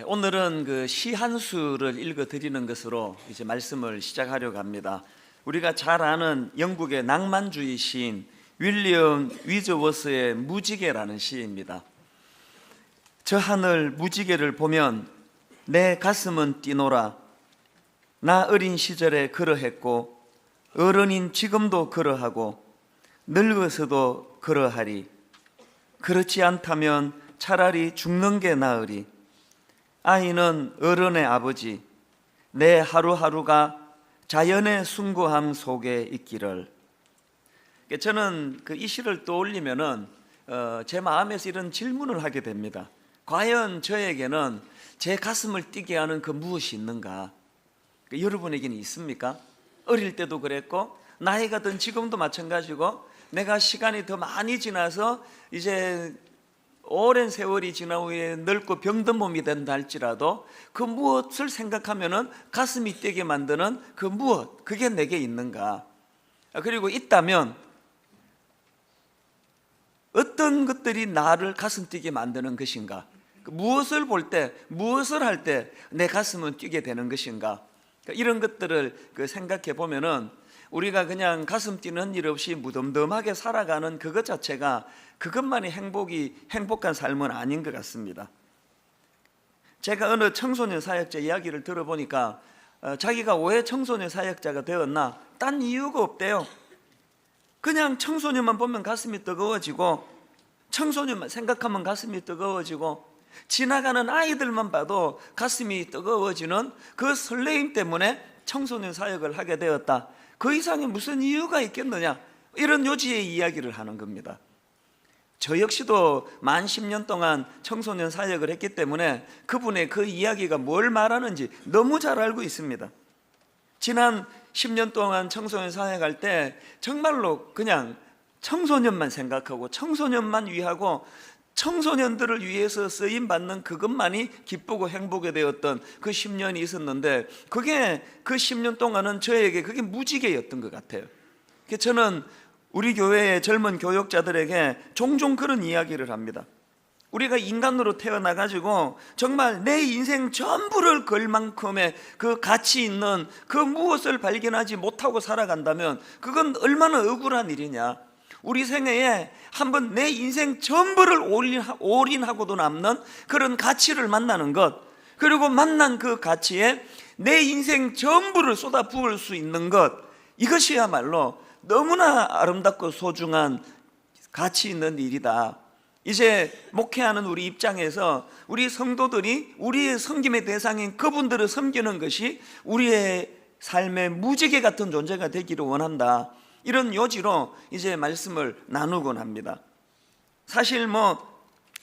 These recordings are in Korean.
오늘은 그 시 한 수를 읽어 드리는 것으로 이제 말씀을 시작하려고 합니다. 우리가 잘 아는 영국의 낭만주의 시인 윌리엄 위즈워스의 무지개라는 시입니다. 저 하늘 무지개를 보면 내 가슴은 뛰노라. 나 어린 시절에 그러했고 어른인 지금도 그러하고 늙어서도 그러하리. 그렇지 않다면 차라리 죽는 게 나으리. 아이는 어른의 아버지, 내 하루하루가 자연의 숭고함 속에 있기를. 저는 이 시를 떠올리면은 제 마음에서 이런 질문을 하게 됩니다. 과연 저에게는 제 가슴을 뛰게 하는 그 무엇이 있는가? 여러분에게는 있습니까? 어릴 때도 그랬고 나이가 든 지금도 마찬가지고 내가 시간이 더 많이 지나서 이제 오랜 세월이 지난 후에 늙고 병든 몸이 된다 할지라도 그 무엇을 생각하면은 가슴이 뛰게 만드는 그 무엇, 그게 내게 있는가? 그리고 있다면 어떤 것들이 나를 가슴 뛰게 만드는 것인가? 무엇을 볼 때, 무엇을 할 때 내 가슴은 뛰게 되는 것인가? 이런 것들을 생각해 보면은 우리가 그냥 가슴 뛰는 일 없이 무덤덤하게 살아가는 그것 자체가 그것만이 행복한 삶은 아닌 것 같습니다. 제가 어느 청소년 사역자 이야기를 들어보니까 자기가 왜 청소년 사역자가 되었나? 딴 이유가 없대요. 그냥 청소년만 보면 가슴이 뜨거워지고 청소년만 생각하면 가슴이 뜨거워지고 지나가는 아이들만 봐도 가슴이 뜨거워지는 그 설레임 때문에 청소년 사역을 하게 되었다. 그 이상의 무슨 이유가 있겠느냐? 이런 요지의 이야기를 하는 겁니다. 저 역시도 만 10년 동안 청소년 사역을 했기 때문에 그분의 그 이야기가 뭘 말하는지 너무 잘 알고 있습니다. 지난 10년 동안 청소년 사역할 때 정말로 그냥 청소년만 생각하고 청소년만 위하고 청소년들을 위해서 쓰임받는 그것만이 기쁘고 행복이 되었던 그 10년이 있었는데 그게 그 10년 동안은 저에게 그게 무지개였던 것 같아요. 저는 우리 교회의 젊은 교역자들에게 종종 그런 이야기를 합니다. 우리가 인간으로 태어나가지고 정말 내 인생 전부를 걸 만큼의 그 가치 있는 그 무엇을 발견하지 못하고 살아간다면 그건 얼마나 억울한 일이냐. 우리 생애에 한번 내 인생 전부를 올인하고도 남는 그런 가치를 만나는 것, 그리고 만난 그 가치에 내 인생 전부를 쏟아 부을 수 있는 것, 이것이야말로 너무나 아름답고 소중한 가치 있는 일이다. 이제 목회하는 우리 입장에서 우리 성도들이 우리의 섬김의 대상인 그분들을 섬기는 것이 우리의 삶의 무지개 같은 존재가 되기를 원한다. 이런 요지로 이제 말씀을 나누곤 합니다. 사실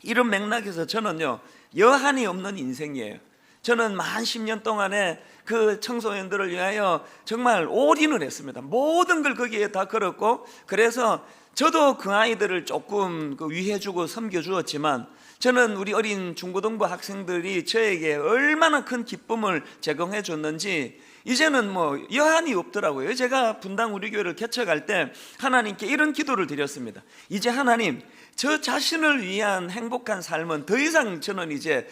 이런 맥락에서 저는요 여한이 없는 인생이에요. 저는 만 10년 동안에 그 청소년들을 위하여 정말 올인을 했습니다. 모든 걸 거기에 다 걸었고, 그래서 저도 그 아이들을 조금 위해주고 섬겨주었지만 저는 우리 어린 중고등부 학생들이 저에게 얼마나 큰 기쁨을 제공해 줬는지 이제는 여한이 없더라고요. 제가 분당 우리 교회를 개척할 때 하나님께 이런 기도를 드렸습니다. 이제 하나님, 저 자신을 위한 행복한 삶은 더 이상 저는 이제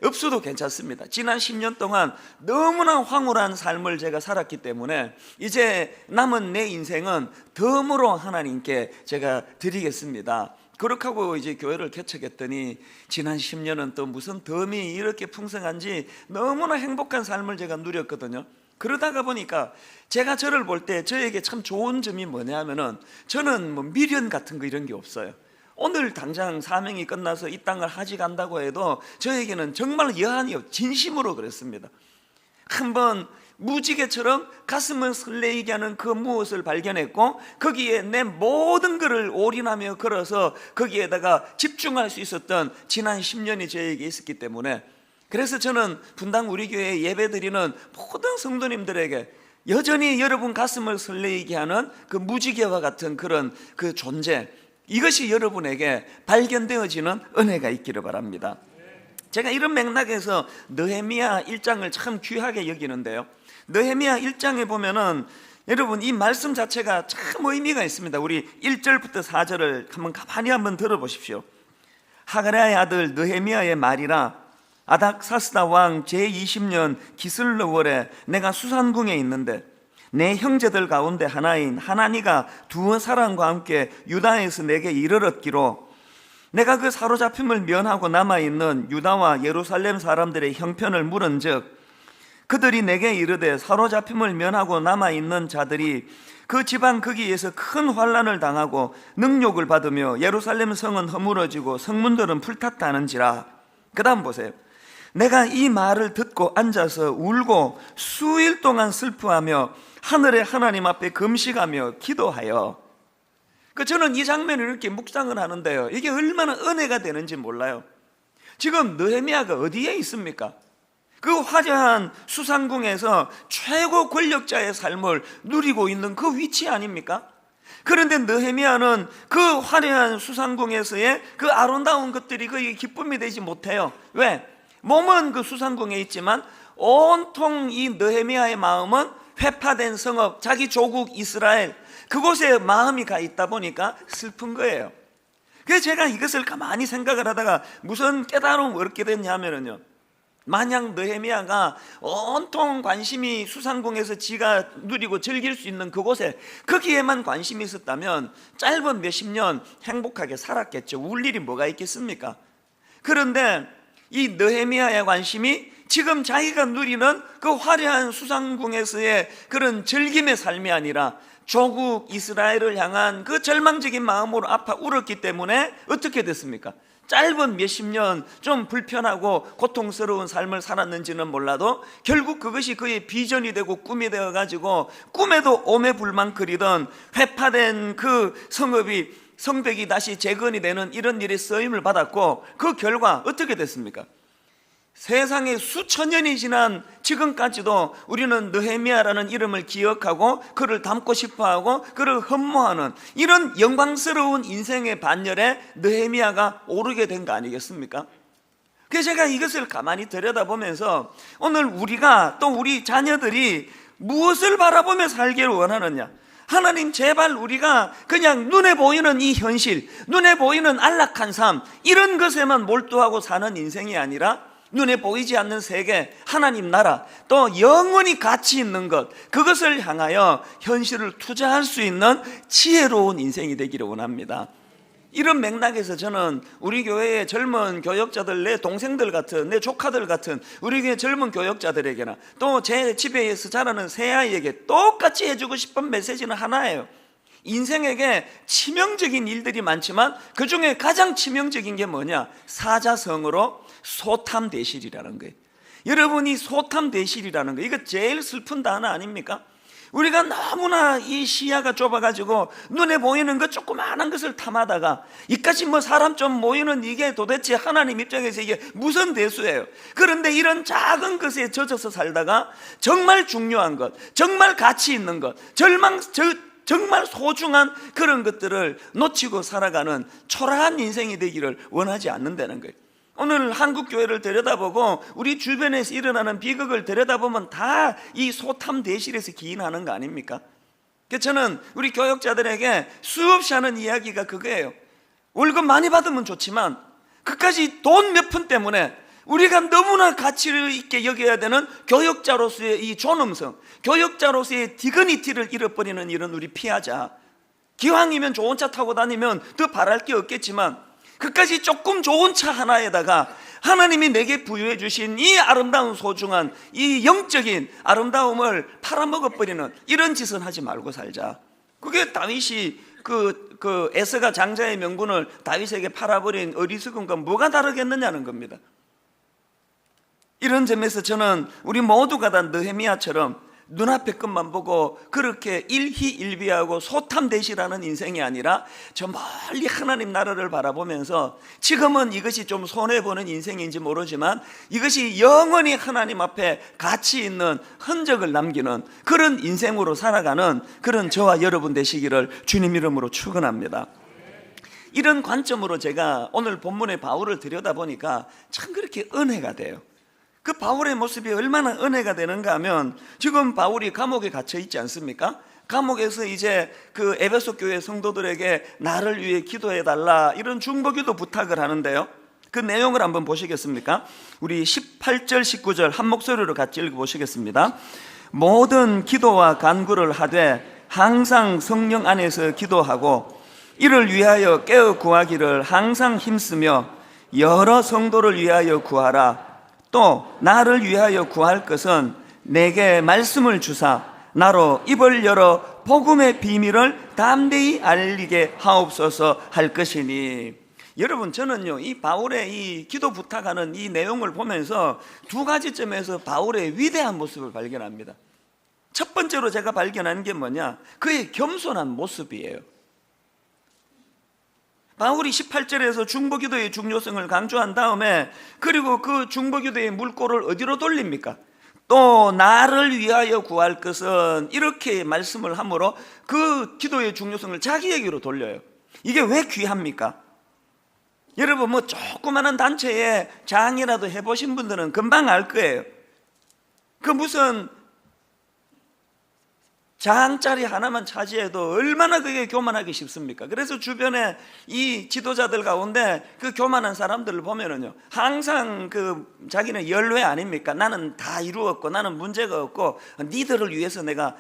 없어도 괜찮습니다. 지난 10년 동안 너무나 황홀한 삶을 제가 살았기 때문에 이제 남은 내 인생은 덤으로 하나님께 제가 드리겠습니다. 그렇게 하고 이제 교회를 개척했더니 지난 10년은 또 무슨 덤이 이렇게 풍성한지 너무나 행복한 삶을 제가 누렸거든요. 그러다가 보니까 제가 저를 볼 때 저에게 참 좋은 점이 뭐냐면은 저는 미련 같은 거 이런 게 없어요. 오늘 당장 사명이 끝나서 이 땅을 하직한다고 해도 저에게는 정말 여한이 진심으로 그랬습니다. 한번 무지개처럼 가슴을 설레이게 하는 그 무엇을 발견했고 거기에 내 모든 것을 올인하며 걸어서 거기에다가 집중할 수 있었던 지난 10년이 저에게 있었기 때문에, 그래서 저는 분당 우리 교회에 예배드리는 모든 성도님들에게 여전히 여러분 가슴을 설레이게 하는 그 무지개와 같은 그런 그 존재, 이것이 여러분에게 발견되어지는 은혜가 있기를 바랍니다. 제가 이런 맥락에서 느헤미야 1장을 참 귀하게 여기는데요, 느헤미야 1장에 보면은 여러분 이 말씀 자체가 참 의미가 있습니다. 우리 1절부터 4절을 가만히 한번 들어보십시오. 하가랴의 아들 느헤미야의 말이라. 아닥사스다 왕 제20년 기슬르월에 내가 수산궁에 있는데 내 형제들 가운데 하나인 하나니가 두 사람과 함께 유다에서 내게 이르렀기로 내가 그 사로잡힘을 면하고 남아있는 유다와 예루살렘 사람들의 형편을 물은즉 그들이 내게 이르되 사로잡힘을 면하고 남아있는 자들이 그 지방 거기에서 큰 환난을 당하고 능욕을 받으며 예루살렘 성은 허물어지고 성문들은 불탔다는지라. 그 다음 보세요. 내가 이 말을 듣고 앉아서 울고 수일 동안 슬퍼하며 하늘의 하나님 앞에 금식하며 기도하여. 저는 이 장면을 이렇게 묵상을 하는데요, 이게 얼마나 은혜가 되는지 몰라요. 지금 느헤미야가 어디에 있습니까? 그 화려한 수상궁에서 최고 권력자의 삶을 누리고 있는 그 위치 아닙니까? 그런데 느헤미야는 그 화려한 수상궁에서의 그 아름다운 것들이 그에게 기쁨이 되지 못해요. 왜? 몸은 그 수상궁에 있지만 온통 이 느헤미야의 마음은 회파된 성읍, 자기 조국 이스라엘, 그곳에 마음이 가 있다 보니까 슬픈 거예요. 그래서 제가 이것을 가만히 생각을 하다가 무슨 깨달음을 얻게 됐냐면요, 만약 느헤미야가 온통 관심이 수상궁에서 지가 누리고 즐길 수 있는 그곳에 거기에만 관심이 있었다면 짧은 몇십 년 행복하게 살았겠죠. 울 일이 뭐가 있겠습니까? 그런데 이 느헤미야의 관심이 지금 자기가 누리는 그 화려한 수상궁에서의 그런 즐김의 삶이 아니라 조국 이스라엘을 향한 그 절망적인 마음으로 아파 울었기 때문에 어떻게 됐습니까? 짧은 몇십 년 좀 불편하고 고통스러운 삶을 살았는지는 몰라도 결국 그것이 그의 비전이 되고 꿈이 되어가지고 꿈에도 오매불망거리던 회파된 그 성벽이 다시 재건이 되는 이런 일에 쓰임을 받았고, 그 결과 어떻게 됐습니까? 세상에 수천 년이 지난 지금까지도 우리는 느헤미야라는 이름을 기억하고 그를 닮고 싶어하고 그를 흠모하는 이런 영광스러운 인생의 반열에 느헤미야가 오르게 된 거 아니겠습니까? 그래서 제가 이것을 가만히 들여다보면서 오늘 우리가 또 우리 자녀들이 무엇을 바라보며 살기를 원하느냐, 하나님 제발 우리가 그냥 눈에 보이는 이 현실, 눈에 보이는 안락한 삶, 이런 것에만 몰두하고 사는 인생이 아니라 눈에 보이지 않는 세계, 하나님 나라, 또 영원히 가치 있는 것, 그것을 향하여 현실을 투자할 수 있는 지혜로운 인생이 되기를 원합니다. 이런 맥락에서 저는 우리 교회의 젊은 교역자들, 내 동생들 같은, 내 조카들 같은 우리 교회 젊은 교역자들에게나 또 제 집에서 자라는 새아이에게 똑같이 해주고 싶은 메시지는 하나예요. 인생에게 치명적인 일들이 많지만 그 중에 가장 치명적인 게 뭐냐? 사자성어로 소탐대실이라는 거예요. 여러분이 소탐대실이라는 거, 이거 제일 슬픈 단어 아닙니까? 우리가 너무나 이 시야가 좁아가지고 눈에 보이는 것 조그마한 것을 탐하다가 이까지 사람 좀 모이는 이게 도대체 하나님 입장에서 이게 무슨 대수예요? 그런데 이런 작은 것에 젖어서 살다가 정말 중요한 것, 정말 가치 있는 것, 정말 소중한 그런 것들을 놓치고 살아가는 초라한 인생이 되기를 원하지 않는다는 거예요. 오늘 한국교회를 들여다보고 우리 주변에서 일어나는 비극을 들여다보면 다 이 소탐대실에서 기인하는 거 아닙니까? 그래서 저는 우리 교역자들에게 수없이 하는 이야기가 그거예요. 월급 많이 받으면 좋지만 그까지 돈 몇 푼 때문에 우리가 너무나 가치를 있게 여겨야 되는 교역자로서의 이 존엄성, 교역자로서의 디그니티를 잃어버리는 일은 우리 피하자. 기왕이면 좋은 차 타고 다니면 더 바랄 게 없겠지만 그까지 조금 좋은 차 하나에다가 하나님이 내게 부여해 주신 이 아름다운 소중한 이 영적인 아름다움을 팔아먹어버리는 이런 짓은 하지 말고 살자. 그게 다윗이 그 에서가 장자의 명분을 다윗에게 팔아버린 어리석음과 뭐가 다르겠느냐는 겁니다. 이런 점에서 저는 우리 모두가 다 느헤미야처럼 눈앞의 것만 보고 그렇게 일희일비하고 소탐대실하는 인생이 아니라 저 멀리 하나님 나라를 바라보면서 지금은 이것이 좀 손해보는 인생인지 모르지만 이것이 영원히 하나님 앞에 가치 있는 흔적을 남기는 그런 인생으로 살아가는 그런 저와 여러분 되시기를 주님 이름으로 축원합니다. 이런 관점으로 제가 오늘 본문의 바울을 들여다보니까 참 그렇게 은혜가 돼요. 그 바울의 모습이 얼마나 은혜가 되는가 하면 지금 바울이 감옥에 갇혀 있지 않습니까? 감옥에서 이제 그 에베소 교회 성도들에게 나를 위해 기도해 달라 이런 중보기도 부탁을 하는데요, 그 내용을 한번 보시겠습니까? 우리 18절 19절 한 목소리로 같이 읽어보시겠습니다. 모든 기도와 간구를 하되 항상 성령 안에서 기도하고 이를 위하여 깨어 구하기를 항상 힘쓰며 여러 성도를 위하여 구하라. 또 나를 위하여 구할 것은 내게 말씀을 주사 나로 입을 열어 복음의 비밀을 담대히 알리게 하옵소서 할 것이니. 여러분, 저는요 이 바울의 이 기도 부탁하는 이 내용을 보면서 두 가지 점에서 바울의 위대한 모습을 발견합니다. 첫 번째로 제가 발견한 게 뭐냐, 그의 겸손한 모습이에요. 바울이 18절에서 중보기도의 중요성을 강조한 다음에, 그리고 그 중보기도의 물꼬를 어디로 돌립니까? 또 나를 위하여 구할 것은, 이렇게 말씀을 함으로 그 기도의 중요성을 자기에게로 돌려요. 이게 왜 귀합니까? 여러분, 뭐 조그마한 단체에 장이라도 해보신 분들은 금방 알 거예요. 그 무슨 장짜리 하나만 차지해도 얼마나 그게 교만하기 쉽습니까? 그래서 주변에 이 지도자들 가운데 그 교만한 사람들을 보면은요, 항상 그 자기는 열외 아닙니까? 나는 다 이루었고 나는 문제가 없고 니들을 위해서 내가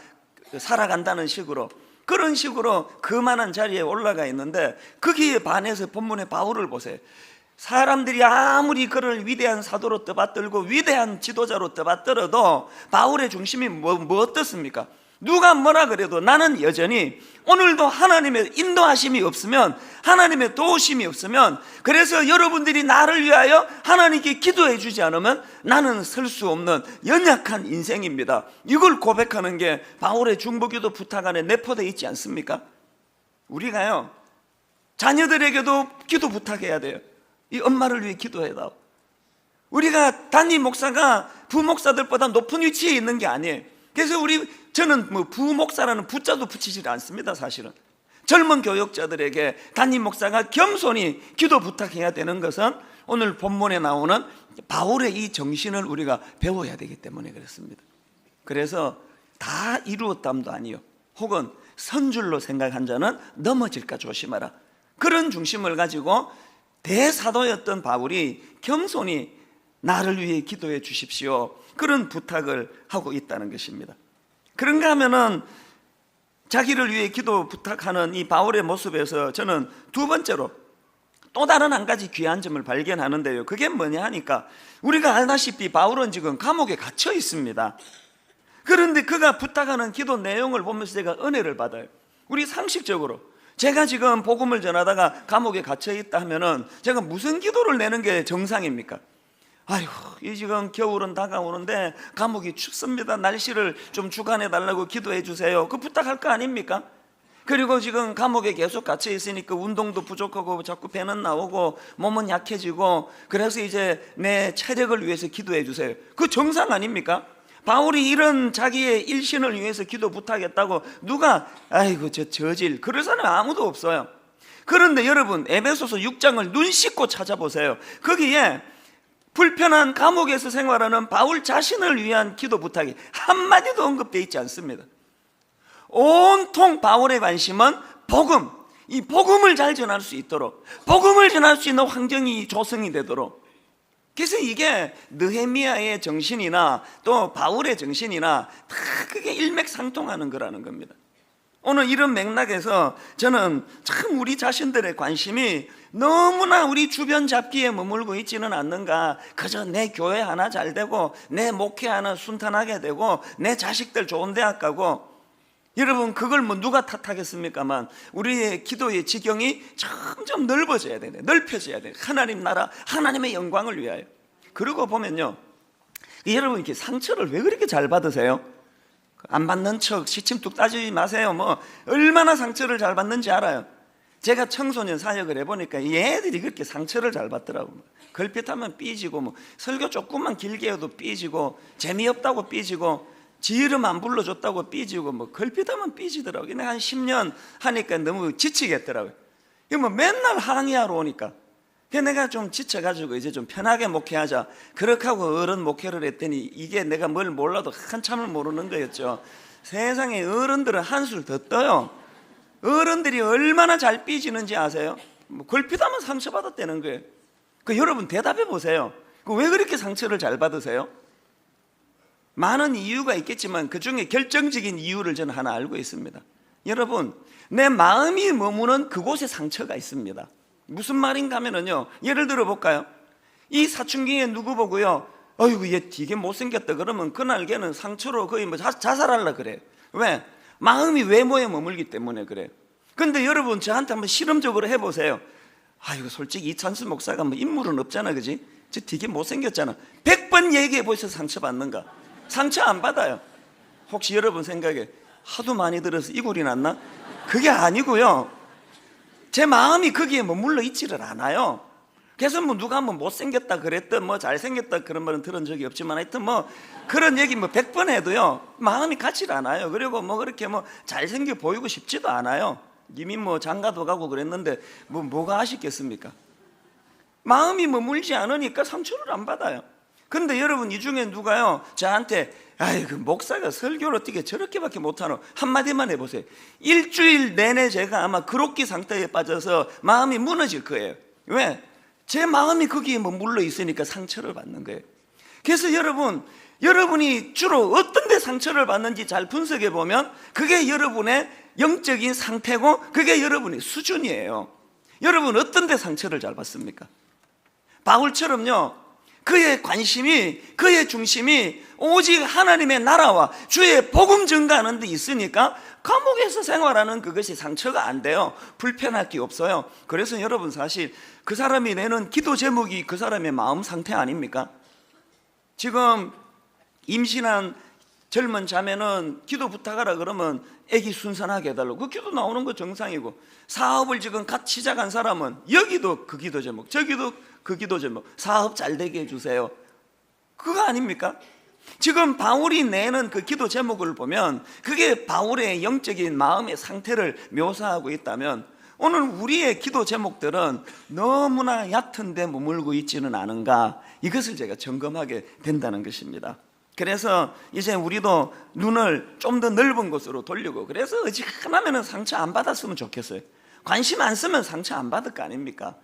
살아간다는 식으로, 그런 식으로 그만한 자리에 올라가 있는데, 거기에 반해서 본문의 바울을 보세요. 사람들이 아무리 그를 위대한 사도로 떠받들고 위대한 지도자로 떠받들어도 바울의 중심이 뭐 어떻습니까? 누가 뭐라 그래도 나는 여전히 오늘도 하나님의 인도하심이 없으면, 하나님의 도우심이 없으면, 그래서 여러분들이 나를 위하여 하나님께 기도해 주지 않으면 나는 설 수 없는 연약한 인생입니다. 이걸 고백하는 게 바울의 중보기도 부탁 안에 내포되어 있지 않습니까? 우리가요 자녀들에게도 기도 부탁해야 돼요. 이 엄마를 위해 기도해다오. 우리가 담임 목사가 부목사들보다 높은 위치에 있는 게 아니에요. 그래서 저는 뭐 부목사라는 부자도 붙이지 않습니다. 사실은 젊은 교역자들에게 담임 목사가 겸손히 기도 부탁해야 되는 것은 오늘 본문에 나오는 바울의 이 정신을 우리가 배워야 되기 때문에 그렇습니다. 그래서 다 이루었담도 아니요, 혹은 선줄로 생각한 자는 넘어질까 조심하라, 그런 중심을 가지고 대사도였던 바울이 겸손히 나를 위해 기도해 주십시오, 그런 부탁을 하고 있다는 것입니다. 그런가 하면은 자기를 위해 기도 부탁하는 이 바울의 모습에서 저는 두 번째로 또 다른 한 가지 귀한 점을 발견하는데요, 그게 뭐냐 하니까, 우리가 알다시피 바울은 지금 감옥에 갇혀 있습니다. 그런데 그가 부탁하는 기도 내용을 보면서 제가 은혜를 받아요. 우리 상식적으로 제가 지금 복음을 전하다가 감옥에 갇혀 있다 하면은 제가 무슨 기도를 내는 게 정상입니까? 아이고, 이 지금 겨울은 다가오는데 감옥이 춥습니다. 날씨를 좀 주관해 달라고 기도해 주세요. 그 부탁할 거 아닙니까? 그리고 지금 감옥에 계속 갇혀 있으니까 운동도 부족하고 자꾸 배는 나오고 몸은 약해지고, 그래서 이제 내 체력을 위해서 기도해 주세요. 그 정상 아닙니까? 바울이 이런 자기의 일신을 위해서 기도 부탁했다고 누가 아이고 저질 그럴 사람이 아무도 없어요. 그런데 여러분, 에베소서 6장을 눈 씻고 찾아보세요. 거기에 불편한 감옥에서 생활하는 바울 자신을 위한 기도 부탁이 한마디도 언급되어 있지 않습니다. 온통 바울의 관심은 복음, 이 복음을 잘 전할 수 있도록, 복음을 전할 수 있는 환경이 조성이 되도록. 그래서 이게 느헤미야의 정신이나 또 바울의 정신이나 다 그게 일맥상통하는 거라는 겁니다. 오늘 이런 맥락에서 저는 참 우리 자신들의 관심이 너무나 우리 주변 잡기에 머물고 있지는 않는가. 그저 내 교회 하나 잘 되고, 내 목회 하나 순탄하게 되고, 내 자식들 좋은 대학 가고. 여러분, 그걸 뭐 누가 탓하겠습니까만 우리의 기도의 지경이 점점 넓어져야 돼, 넓혀져야 돼. 하나님 나라, 하나님의 영광을 위하여. 그러고 보면요, 여러분 이렇게 상처를 왜 그렇게 잘 받으세요? 안 받는 척 시침 뚝 따지지 마세요. 뭐 얼마나 상처를 잘 받는지 알아요. 제가 청소년 사역을 해보니까 얘들이 그렇게 상처를 잘 받더라고요. 걸핏하면 삐지고, 뭐 설교 조금만 길게 해도 삐지고, 재미없다고 삐지고, 지 이름 안 불러줬다고 삐지고, 뭐 걸핏하면 삐지더라고요. 내가 한 10년 하니까 너무 지치겠더라고요. 이거 뭐 맨날 항의하러 오니까. 그래서 내가 좀 지쳐가지고 이제 좀 편하게 목회하자, 그렇게 하고 어른 목회를 했더니 이게 내가 뭘 몰라도 한참을 모르는 거였죠. 세상에 어른들은 한술 더 떠요. 어른들이 얼마나 잘 삐지는지 아세요? 뭐 걸핏하면 상처받았다는 거예요. 여러분 대답해 보세요. 왜 그렇게 상처를 잘 받으세요? 많은 이유가 있겠지만 그 중에 결정적인 이유를 저는 하나 알고 있습니다. 여러분, 내 마음이 머무는 그곳에 상처가 있습니다. 무슨 말인가 하면요, 예를 들어 볼까요? 이 사춘기에 누구 보고요, 어이구 얘 되게 못생겼다 그러면 그날 걔는 상처로 거의 뭐 자살하려고 그래. 왜? 마음이 외모에 머물기 때문에 그래요. 근데 여러분 저한테 한번 실험적으로 해보세요. 아이고 솔직히 이찬수 목사가 뭐 인물은 없잖아, 그지? 저 되게 못생겼잖아. 100번 얘기해 보셔서 상처받는가? 상처 안 받아요. 혹시 여러분 생각에 하도 많이 들어서 이골이 났나? 그게 아니고요, 제 마음이 거기에 머물러 있지를 않아요. 그래서 뭐 누가 뭐 못생겼다 그랬든 뭐 잘생겼다 그런 말은 들은 적이 없지만 하여튼 뭐 그런 얘기 뭐 100번 해도요 마음이 같질 않아요. 그리고 뭐 그렇게 뭐 잘생겨 보이고 싶지도 않아요. 이미 뭐 장가도 가고 그랬는데 뭐가 아쉽겠습니까? 마음이 머물지 않으니까 상처를 안 받아요. 근데 여러분 이 중에 누가요 저한테 아이고 목사가 설교를 어떻게 저렇게밖에 못하노 한마디만 해보세요. 일주일 내내 제가 아마 그로기 상태에 빠져서 마음이 무너질 거예요. 왜? 제 마음이 거기에 머물러 있으니까 상처를 받는 거예요. 그래서 여러분이 주로 어떤 데 상처를 받는지 잘 분석해 보면 그게 여러분의 영적인 상태고 그게 여러분의 수준이에요. 여러분 어떤 데 상처를 잘 받습니까? 바울처럼요, 그의 관심이, 그의 중심이 오직 하나님의 나라와 주의 복음 전가하는 데 있으니까 감옥에서 생활하는 그것이 상처가 안 돼요. 불편할 게 없어요. 그래서 여러분 사실 그 사람이 내는 기도 제목이 그 사람의 마음 상태 아닙니까? 지금 임신한 젊은 자매는 기도 부탁하라 그러면 애기 순산하게 해달라고, 그 기도 나오는 거 정상이고, 사업을 지금 갓 시작한 사람은 여기도 그 기도 제목, 저기도 그 기도 제목, 사업 잘 되게 해주세요. 그거 아닙니까? 지금 바울이 내는 그 기도 제목을 보면 그게 바울의 영적인 마음의 상태를 묘사하고 있다면, 오늘 우리의 기도 제목들은 너무나 얕은 데 머물고 있지는 않은가, 이것을 제가 점검하게 된다는 것입니다. 그래서 이제 우리도 눈을 좀 더 넓은 곳으로 돌리고, 그래서 어지간하면 상처 안 받았으면 좋겠어요. 관심 안 쓰면 상처 안 받을 거 아닙니까?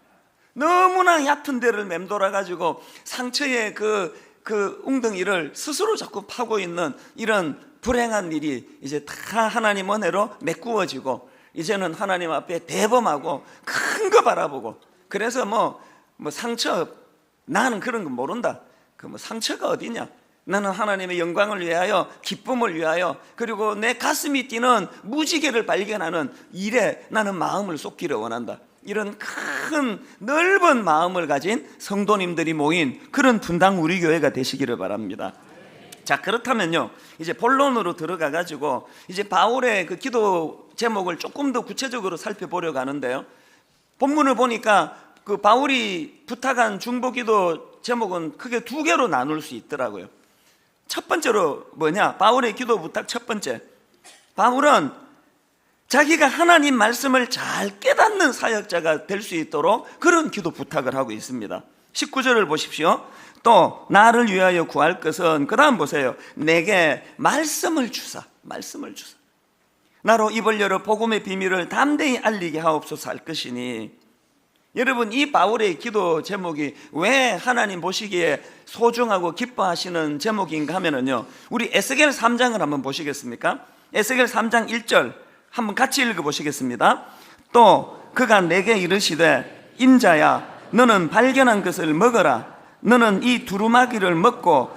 너무나 얕은 데를 맴돌아가지고 상처의 그 웅덩이를 스스로 자꾸 파고 있는 이런 불행한 일이 이제 다 하나님 은혜로 메꾸어지고, 이제는 하나님 앞에 대범하고 큰 거 바라보고, 그래서 뭐 상처, 나는 그런 거 모른다. 그 뭐 상처가 어디냐? 나는 하나님의 영광을 위하여, 기쁨을 위하여, 그리고 내 가슴이 뛰는 무지개를 발견하는 일에 나는 마음을 쏟기를 원한다. 이런 큰 넓은 마음을 가진 성도님들이 모인 그런 분당 우리 교회가 되시기를 바랍니다. 자, 그렇다면요, 이제 본론으로 들어가 가지고 이제 바울의 그 기도 제목을 조금 더 구체적으로 살펴보려고 하는데요, 본문을 보니까 그 바울이 부탁한 중보기도 제목은 크게 두 개로 나눌 수 있더라고요. 첫 번째로 뭐냐, 바울의 기도 부탁 첫 번째, 바울은 자기가 하나님 말씀을 잘 깨닫는 사역자가 될 수 있도록 그런 기도 부탁을 하고 있습니다. 19절을 보십시오. 또 나를 위하여 구할 것은, 그 다음 보세요, 내게 말씀을 주사, 말씀을 주사. 나로 입을 열어 복음의 비밀을 담대히 알리게 하옵소서 할 것이니. 여러분, 이 바울의 기도 제목이 왜 하나님 보시기에 소중하고 기뻐하시는 제목인가 하면은요, 우리 에스겔 3장을 한번 보시겠습니까? 에스겔 3장 1절 한번 같이 읽어보시겠습니다. 또 그가 내게 이르시되, 인자야, 너는 발견한 것을 먹어라. 너는 이 두루마기를 먹고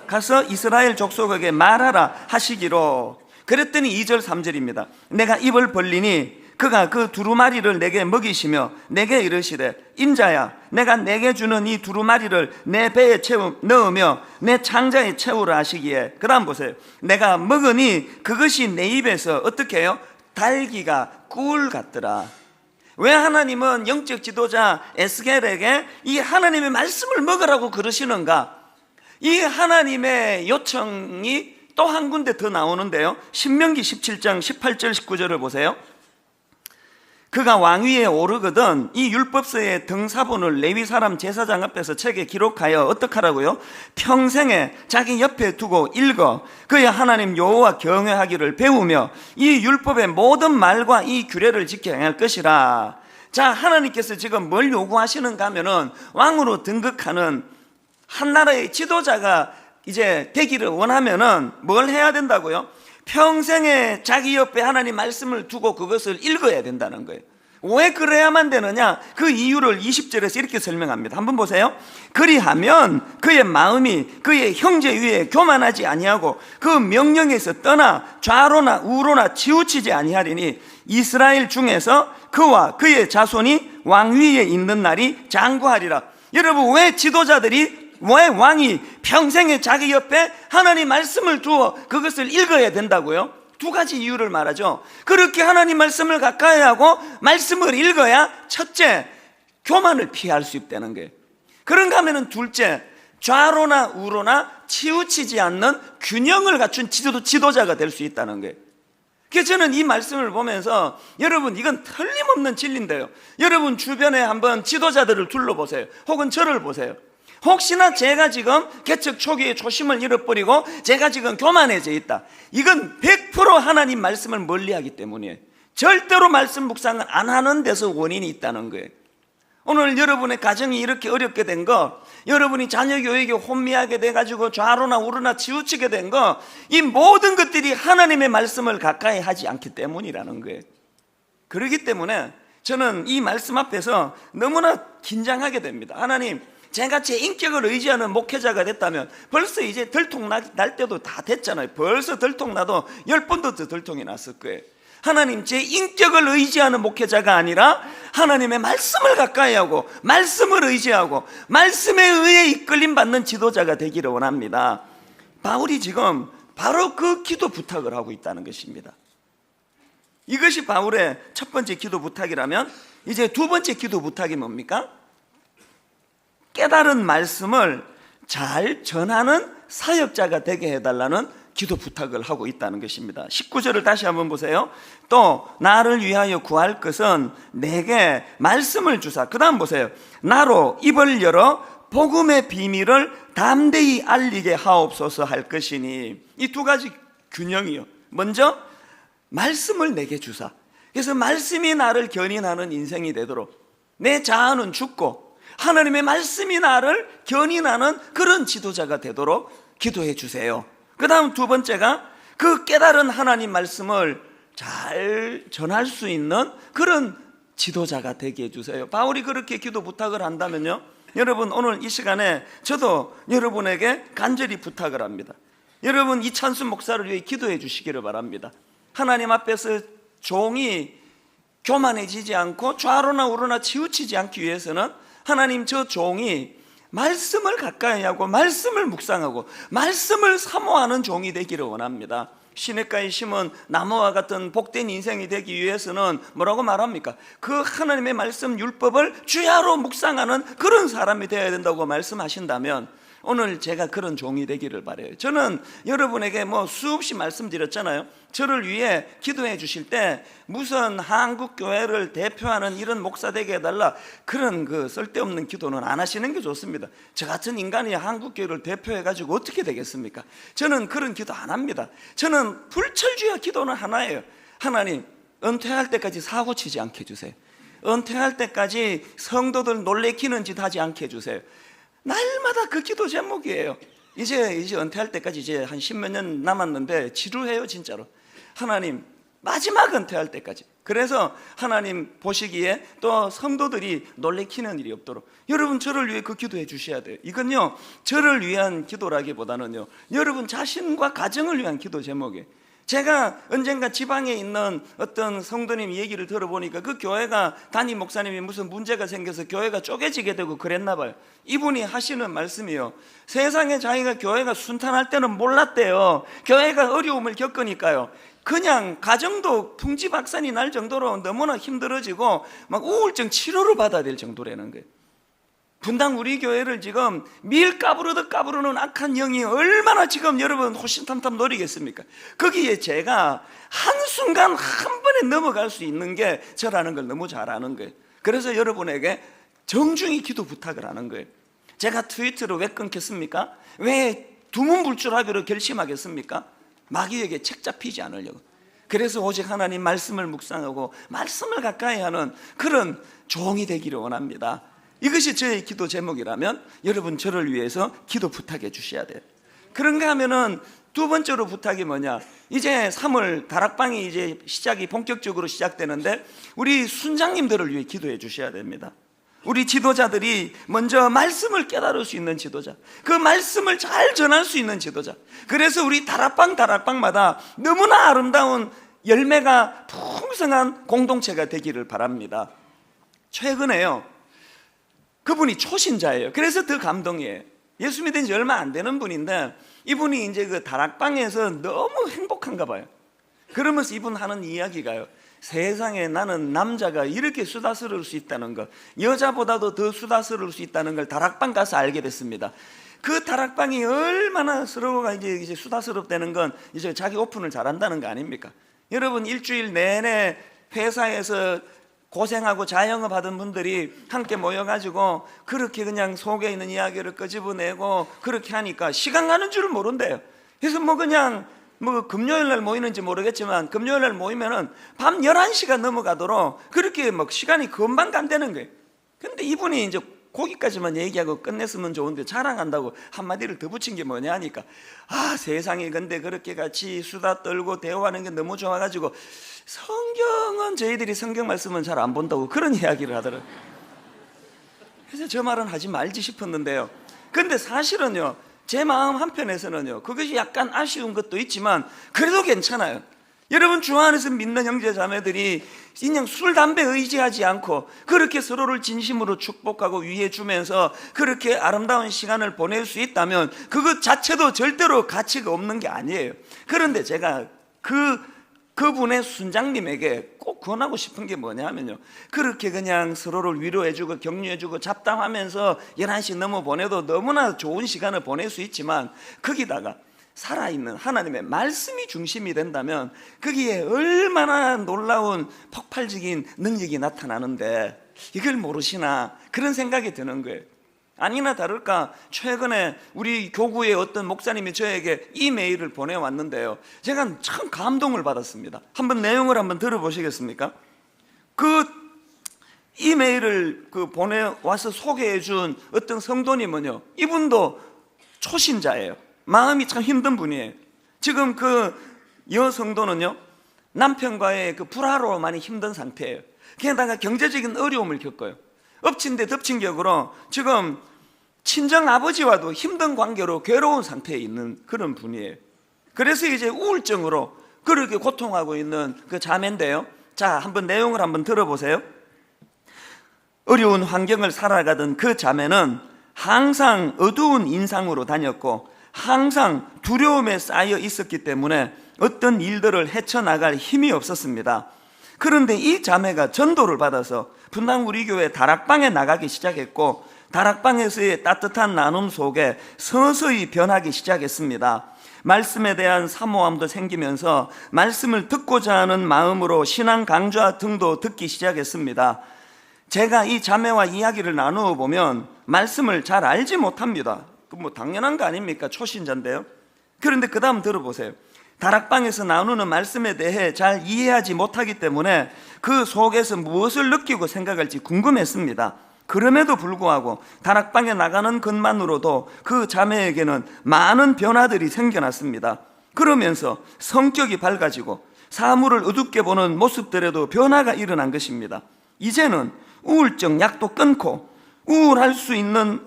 가서 이스라엘 족속에게 말하라 하시기로. 그랬더니 2절 3절입니다. 내가 입을 벌리니 그가 그 두루마리를 내게 먹이시며 내게 이르시되, 인자야, 내가 내게 주는 이 두루마리를 내 배에 넣으며 내 창자에 채우라 하시기에. 그 다음 보세요. 내가 먹으니 그것이 내 입에서 어떻게 해요? 달기가 꿀 같더라. 왜 하나님은 영적 지도자 에스겔에게 이 하나님의 말씀을 먹으라고 그러시는가? 이 하나님의 요청이 또 한 군데 더 나오는데요, 신명기 17장 18절 19절을 보세요. 그가 왕위에 오르거든 이 율법서의 등사본을 레위 사람 제사장 앞에서 책에 기록하여 어떻게 하라고요? 평생에 자기 옆에 두고 읽어 그의 하나님 여호와 경외하기를 배우며 이 율법의 모든 말과 이 규례를 지켜야 할 것이라. 자, 하나님께서 지금 뭘 요구하시는가 하면은 왕으로 등극하는 한 나라의 지도자가 이제 되기를 원하면은 뭘 해야 된다고요? 평생에 자기 옆에 하나님 말씀을 두고 그것을 읽어야 된다는 거예요. 왜 그래야만 되느냐? 그 이유를 20절에서 이렇게 설명합니다. 한번 보세요. 그리하면 그의 마음이 그의 형제 위에 교만하지 아니하고 그 명령에서 떠나 좌로나 우로나 치우치지 아니하리니 이스라엘 중에서 그와 그의 자손이 왕위에 있는 날이 장구하리라. 여러분, 왜 지도자들이, 왜 왕이 평생에 자기 옆에 하나님 말씀을 두어 그것을 읽어야 된다고요? 두 가지 이유를 말하죠. 그렇게 하나님 말씀을 가까이 하고 말씀을 읽어야 첫째, 교만을 피할 수 있다는 거예요. 그런가 하면은 둘째, 좌로나 우로나 치우치지 않는 균형을 갖춘 지도자가 될 수 있다는 거예요. 그래서 저는 이 말씀을 보면서 여러분, 이건 틀림없는 진리인데요. 여러분 주변에 한번 지도자들을 둘러보세요. 혹은 저를 보세요. 혹시나 제가 지금 개척 초기에 초심을 잃어버리고 제가 지금 교만해져 있다, 이건 100% 하나님 말씀을 멀리하기 때문이에요. 절대로 말씀 묵상을 안 하는 데서 원인이 있다는 거예요. 오늘 여러분의 가정이 이렇게 어렵게 된 거, 여러분이 자녀 교육에 혼미하게 돼가지고 좌로나 우로나 치우치게 된 거, 이 모든 것들이 하나님의 말씀을 가까이 하지 않기 때문이라는 거예요. 그렇기 때문에 저는 이 말씀 앞에서 너무나 긴장하게 됩니다. 하나님, 제가 제 인격을 의지하는 목회자가 됐다면 벌써 이제 들통날 때도 다 됐잖아요. 벌써 들통나도 10번도 더 들통이 났을 거예요. 하나님, 제 인격을 의지하는 목회자가 아니라 하나님의 말씀을 가까이 하고 말씀을 의지하고 말씀에 의해 이끌림 받는 지도자가 되기를 원합니다. 바울이 지금 바로 그 기도 부탁을 하고 있다는 것입니다. 이것이 바울의 첫 번째 기도 부탁이라면 이제 두 번째 기도 부탁이 뭡니까? 깨달은 말씀을 잘 전하는 사역자가 되게 해달라는 기도 부탁을 하고 있다는 것입니다. 19절을 다시 한번 보세요. 또 나를 위하여 구할 것은 내게 말씀을 주사, 그 다음 보세요. 나로 입을 열어 복음의 비밀을 담대히 알리게 하옵소서 할 것이니. 이 두 가지 균형이요. 먼저 말씀을 내게 주사, 그래서 말씀이 나를 견인하는 인생이 되도록, 내 자아는 죽고 하나님의 말씀이 나를 견인하는 그런 지도자가 되도록 기도해 주세요. 그 다음 두 번째가 그 깨달은 하나님 말씀을 잘 전할 수 있는 그런 지도자가 되게 해주세요. 바울이 그렇게 기도 부탁을 한다면요, 여러분 오늘 이 시간에 저도 여러분에게 간절히 부탁을 합니다. 여러분 이찬순 목사를 위해 기도해 주시기를 바랍니다. 하나님 앞에서 종이 교만해지지 않고 좌로나 우로나 치우치지 않기 위해서는 하나님, 저 종이 말씀을 가까이 하고 말씀을 묵상하고 말씀을 사모하는 종이 되기를 원합니다. 시냇가에 심은 나무와 같은 복된 인생이 되기 위해서는 뭐라고 말합니까? 그 하나님의 말씀 율법을 주야로 묵상하는 그런 사람이 되어야 된다고 말씀하신다면 오늘 제가 그런 종이 되기를 바라요. 저는 여러분에게 수없이 말씀드렸잖아요. 저를 위해 기도해 주실 때 무슨 한국 교회를 대표하는 이런 목사 되게 해달라, 그런 그 쓸데없는 기도는 안 하시는 게 좋습니다. 저 같은 인간이 한국 교회를 대표해 가지고 어떻게 되겠습니까? 저는 그런 기도 안 합니다. 저는 불철주야 기도는 하나예요. 하나님, 은퇴할 때까지 사고 치지 않게 해주세요. 은퇴할 때까지 성도들 놀래키는 짓 하지 않게 해주세요. 날마다 그 기도 제목이에요. 이제 은퇴할 때까지 이제 한 10몇 년 남았는데 지루해요, 진짜로. 하나님, 마지막 은퇴할 때까지. 그래서 하나님 보시기에 또 성도들이 놀래키는 일이 없도록 여러분 저를 위해 그 기도해 주셔야 돼요. 이건요, 저를 위한 기도라기보다는요, 여러분 자신과 가정을 위한 기도 제목이에요. 제가 언젠가 지방에 있는 어떤 성도님 얘기를 들어보니까 그 교회가 담임 목사님이 무슨 문제가 생겨서 교회가 쪼개지게 되고 그랬나 봐요. 이분이 하시는 말씀이요, 세상에 자기가 교회가 순탄할 때는 몰랐대요. 교회가 어려움을 겪으니까요, 그냥 가정도 풍지박산이 날 정도로 너무나 힘들어지고 막 우울증 치료를 받아야 될 정도라는 거예요. 분당 우리 교회를 지금 밀 까부르듯 까부르는 악한 영이 얼마나 지금 여러분 호신탐탐 노리겠습니까? 거기에 제가 한순간 한 번에 넘어갈 수 있는 게 저라는 걸 너무 잘 아는 거예요. 그래서 여러분에게 정중히 기도 부탁을 하는 거예요. 제가 트위터를 왜 끊겼습니까? 왜 두문불출하기로 결심하겠습니까? 마귀에게 책 잡히지 않으려고. 그래서 오직 하나님 말씀을 묵상하고 말씀을 가까이 하는 그런 종이 되기를 원합니다. 이것이 저의 기도 제목이라면 여러분 저를 위해서 기도 부탁해 주셔야 돼요. 그런가 하면은 두 번째로 부탁이 뭐냐, 이제 3월 다락방이 이제 시작이 본격적으로 시작되는데 우리 순장님들을 위해 기도해 주셔야 됩니다. 우리 지도자들이 먼저 말씀을 깨달을 수 있는 지도자, 그 말씀을 잘 전할 수 있는 지도자. 그래서 우리 다락방마다 너무나 아름다운 열매가 풍성한 공동체가 되기를 바랍니다. 최근에요, 그분이 초신자예요. 그래서 더 감동이에요. 예수 믿은 지 얼마 안 되는 분인데 이분이 이제 그 다락방에서 너무 행복한가 봐요. 그러면서 이분 하는 이야기가요, 세상에 나는 남자가 이렇게 수다스러울 수 있다는 것, 여자보다도 더 수다스러울 수 있다는 걸 다락방 가서 알게 됐습니다. 그 다락방이 얼마나 서로가 이제 수다스럽다는 건 이제 자기 오픈을 잘한다는 거 아닙니까? 여러분, 일주일 내내 회사에서 고생하고 자영업 하던 분들이 함께 모여가지고 그렇게 그냥 속에 있는 이야기를 끄집어내고 그렇게 하니까 시간 가는 줄을 모른대요. 그래서 그냥 금요일 날 모이는지 모르겠지만 금요일 날 모이면은 밤 11시가 넘어가도록 그렇게 시간이 금방 간다는 거예요. 근데 이분이 이제 거기까지만 얘기하고 끝냈으면 좋은데 자랑한다고 한마디를 더 붙인 게 뭐냐 하니까, 세상에 근데 그렇게 같이 수다 떨고 대화하는 게 너무 좋아가지고 성경은 저희들이 성경 말씀은 잘 안 본다고 그런 이야기를 하더라고요. 그래서 저 말은 하지 말지 싶었는데요, 근데 사실은요, 제 마음 한편에서는요, 그것이 약간 아쉬운 것도 있지만 그래도 괜찮아요. 여러분, 주 안에서 믿는 형제 자매들이 그냥 술, 담배 의지하지 않고 그렇게 서로를 진심으로 축복하고 위해 주면서 그렇게 아름다운 시간을 보낼 수 있다면 그것 자체도 절대로 가치가 없는 게 아니에요. 그런데 제가 그분의 순장님에게 꼭 권하고 싶은 게 뭐냐 하면요, 그렇게 그냥 서로를 위로해주고 격려해주고 잡담하면서 11시 넘어 보내도 너무나 좋은 시간을 보낼 수 있지만 거기다가 살아있는 하나님의 말씀이 중심이 된다면 거기에 얼마나 놀라운 폭발적인 능력이 나타나는데 이걸 모르시나 그런 생각이 드는 거예요. 아니나 다를까 최근에 우리 교구의 어떤 목사님이 저에게 이메일을 보내왔는데요, 제가 참 감동을 받았습니다. 한번 내용을 한번 들어보시겠습니까? 그 이메일을 보내와서 소개해 준 어떤 성도님은요, 이분도 초신자예요. 마음이 참 힘든 분이에요. 지금 그 여성도는요, 남편과의 불화로 많이 힘든 상태예요. 게다가 경제적인 어려움을 겪어요. 엎친 데 덮친 격으로 지금 친정 아버지와도 힘든 관계로 괴로운 상태에 있는 그런 분이에요. 그래서 이제 우울증으로 그렇게 고통하고 있는 그 자매인데요, 자, 한번 내용을 한번 들어보세요. 어려운 환경을 살아가던 그 자매는 항상 어두운 인상으로 다녔고 항상 두려움에 쌓여 있었기 때문에 어떤 일들을 헤쳐나갈 힘이 없었습니다. 그런데 이 자매가 전도를 받아서 분당 우리 교회 다락방에 나가기 시작했고 다락방에서의 따뜻한 나눔 속에 서서히 변하기 시작했습니다. 말씀에 대한 사모함도 생기면서 말씀을 듣고자 하는 마음으로 신앙 강좌 등도 듣기 시작했습니다. 제가 이 자매와 이야기를 나누어 보면 말씀을 잘 알지 못합니다. 당연한 거 아닙니까? 초신자인데요. 그런데 그 다음 들어보세요. 다락방에서 나누는 말씀에 대해 잘 이해하지 못하기 때문에 그 속에서 무엇을 느끼고 생각할지 궁금했습니다. 그럼에도 불구하고 다락방에 나가는 것만으로도 그 자매에게는 많은 변화들이 생겨났습니다. 그러면서 성격이 밝아지고 사물을 어둡게 보는 모습들에도 변화가 일어난 것입니다. 이제는 우울증 약도 끊고 우울할 수 있는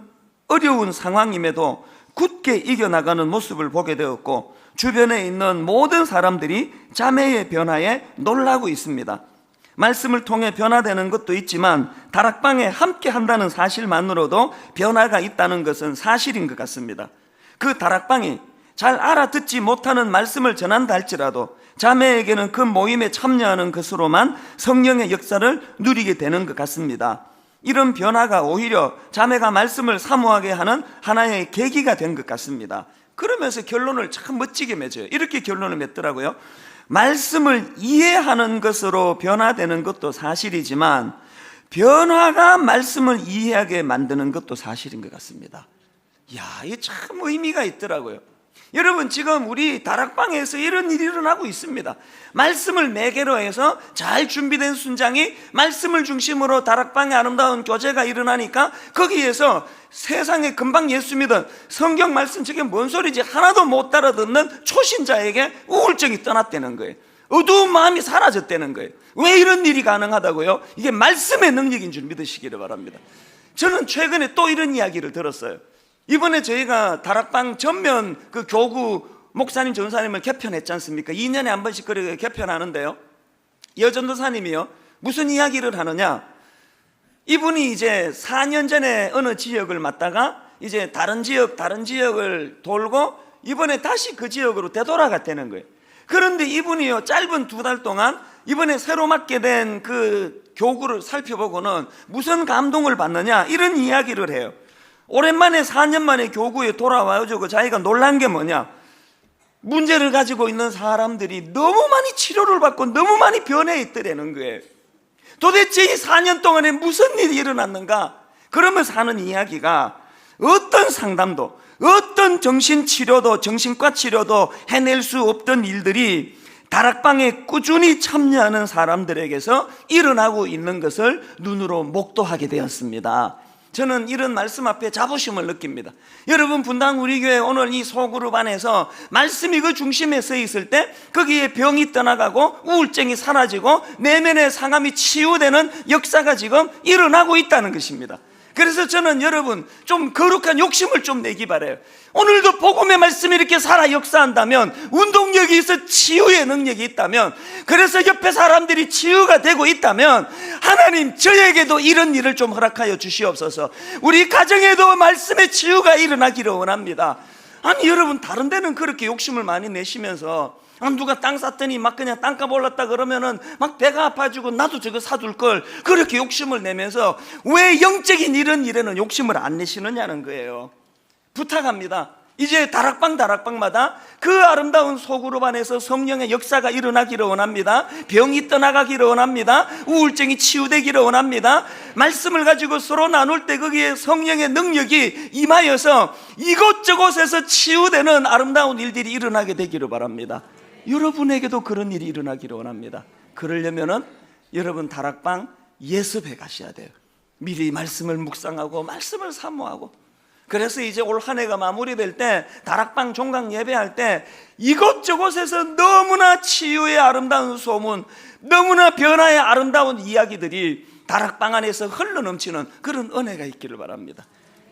어려운 상황임에도 굳게 이겨나가는 모습을 보게 되었고 주변에 있는 모든 사람들이 자매의 변화에 놀라고 있습니다. 말씀을 통해 변화되는 것도 있지만 다락방에 함께 한다는 사실만으로도 변화가 있다는 것은 사실인 것 같습니다. 그 다락방이 잘 알아듣지 못하는 말씀을 전한다 할지라도 자매에게는 그 모임에 참여하는 것으로만 성령의 역사를 누리게 되는 것 같습니다. 이런 변화가 오히려 자매가 말씀을 사모하게 하는 하나의 계기가 된 것 같습니다. 그러면서 결론을 참 멋지게 맺어요. 이렇게 결론을 맺더라고요. 말씀을 이해하는 것으로 변화되는 것도 사실이지만 변화가 말씀을 이해하게 만드는 것도 사실인 것 같습니다. 이게 참 의미가 있더라고요. 여러분, 지금 우리 다락방에서 이런 일이 일어나고 있습니다. 말씀을 매개로 해서 잘 준비된 순장이 말씀을 중심으로 다락방에 아름다운 교제가 일어나니까 거기에서 세상에 금방 예수 믿은 성경 말씀 저게 뭔 소리지 하나도 못 알아듣는 초신자에게 우울증이 떠났다는 거예요. 어두운 마음이 사라졌다는 거예요. 왜 이런 일이 가능하다고요? 이게 말씀의 능력인 줄 믿으시기를 바랍니다. 저는 최근에 또 이런 이야기를 들었어요. 이번에 저희가 다락방 전면 그 교구 목사님 전사님을 개편했지 않습니까? 2년에 한 번씩 그렇게 개편하는데요, 여전도사님이요 무슨 이야기를 하느냐, 이분이 이제 4년 전에 어느 지역을 맡다가 이제 다른 지역을 돌고 이번에 다시 그 지역으로 되돌아갔다는 거예요. 그런데 이분이요 짧은 2달 동안 이번에 새로 맡게 된 그 교구를 살펴보고는 무슨 감동을 받느냐, 이런 이야기를 해요. 오랜만에 4년 만에 교구에 돌아와가지고 자기가 놀란 게 뭐냐, 문제를 가지고 있는 사람들이 너무 많이 치료를 받고 너무 많이 변해 있더라는 거예요. 도대체 이 4년 동안에 무슨 일이 일어났는가? 그러면서 하는 이야기가 어떤 상담도, 어떤 정신치료도, 정신과 치료도 해낼 수 없던 일들이 다락방에 꾸준히 참여하는 사람들에게서 일어나고 있는 것을 눈으로 목도하게 되었습니다. 저는 이런 말씀 앞에 자부심을 느낍니다. 여러분, 분당 우리 교회 오늘 이 소그룹 안에서 말씀이 그 중심에 서 있을 때 거기에 병이 떠나가고 우울증이 사라지고 내면의 상함이 치유되는 역사가 지금 일어나고 있다는 것입니다. 그래서 저는 여러분 좀 거룩한 욕심을 좀 내기 바라요. 오늘도 복음의 말씀이 이렇게 살아 역사한다면, 운동력이 있어 치유의 능력이 있다면, 그래서 옆에 사람들이 치유가 되고 있다면 하나님 저에게도 이런 일을 좀 허락하여 주시옵소서. 우리 가정에도 말씀의 치유가 일어나기를 원합니다. 아니 여러분, 다른 데는 그렇게 욕심을 많이 내시면서 누가 땅 샀더니 막 그냥 땅값 올랐다 그러면은 막 배가 아파지고 나도 저거 사둘 걸 그렇게 욕심을 내면서 왜 영적인 이런 일에는 욕심을 안 내시느냐는 거예요. 부탁합니다. 이제 다락방마다 그 아름다운 소그룹 안에서 성령의 역사가 일어나기를 원합니다. 병이 떠나가기를 원합니다. 우울증이 치유되기를 원합니다. 말씀을 가지고 서로 나눌 때 거기에 성령의 능력이 임하여서 이곳저곳에서 치유되는 아름다운 일들이 일어나게 되기를 바랍니다. 여러분에게도 그런 일이 일어나기를 원합니다. 그러려면은 여러분 다락방 예습해 가셔야 돼요. 미리 말씀을 묵상하고 말씀을 사모하고. 그래서 이제 올 한 해가 마무리될 때 다락방 종강 예배할 때 이곳저곳에서 너무나 치유의 아름다운 소문, 너무나 변화의 아름다운 이야기들이 다락방 안에서 흘러넘치는 그런 은혜가 있기를 바랍니다.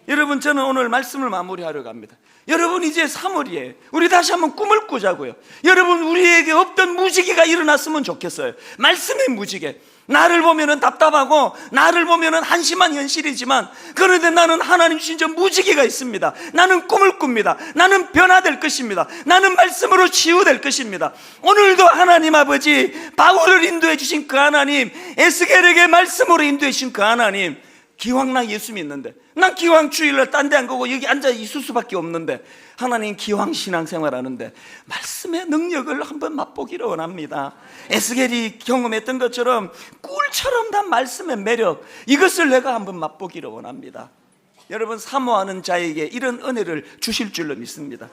여러분, 저는 오늘 말씀을 마무리하려고 합니다. 여러분, 이제 3월이에요. 우리 다시 한번 꿈을 꾸자고요. 여러분, 우리에게 없던 무지개가 일어났으면 좋겠어요. 말씀의 무지개. 나를 보면은 답답하고 나를 보면은 한심한 현실이지만, 그런데 나는 하나님 주신 저 무지개가 있습니다. 나는 꿈을 꿉니다. 나는 변화될 것입니다. 나는 말씀으로 치유될 것입니다. 오늘도 하나님 아버지, 바울을 인도해 주신 그 하나님, 에스겔에게 말씀으로 인도해 주신 그 하나님, 기왕 나 예수 믿는데, 난 기왕 주일날 딴 데 안 가고 여기 앉아 있을 수밖에 없는데, 하나님 기왕 신앙생활 하는데 말씀의 능력을 한번 맛보기를 원합니다. 에스겔이 경험했던 것처럼 꿀처럼 단 말씀의 매력, 이것을 내가 한번 맛보기를 원합니다. 여러분, 사모하는 자에게 이런 은혜를 주실 줄로 믿습니다.